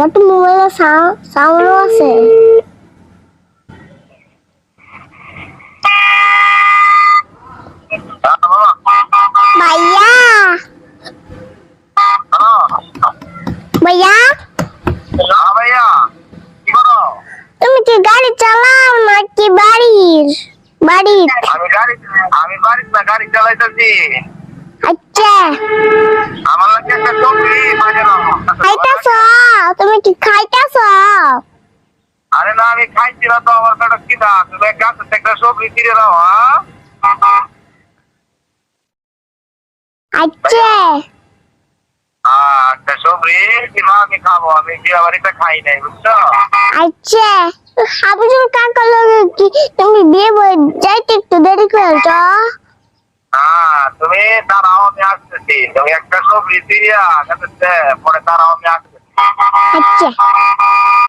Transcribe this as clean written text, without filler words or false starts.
আমার তো মোবাইলে সাউন্ডও আছে। ভাইয়া ভাইয়া ভাইয়া কি করো? তুমি কি গাড়ি চালাও নাকি বাড়ির? আমি বাড়িতে না, গাড়ি চালাইতেছি। আচ্ছা আমার লাগে একটা টপি বাজানো। খাইতেছ? তুমি কি খাইতেছ? আরে না, আমি খাইছি না তো, আমার পেটে খিদা। তুমি এক গাছ থেকে একটা সবজি কিনে দাও। আচ্ছা একটা সবজি কিনো, আমি খাবো। আমি বিয়ে বাড়িতে খাই নাই, বুঝছো? আচ্ছা হাবুজুর কাকা লগে কি তুমি বিয়ে বই যাইতে একটু দেরি করেছ? তুমি দাঁড়াও, আমি আসতেছি। তুমি একটা সবজি দিয়া পরে দাঁড়াও, আমি আসতেছি। আচ্ছা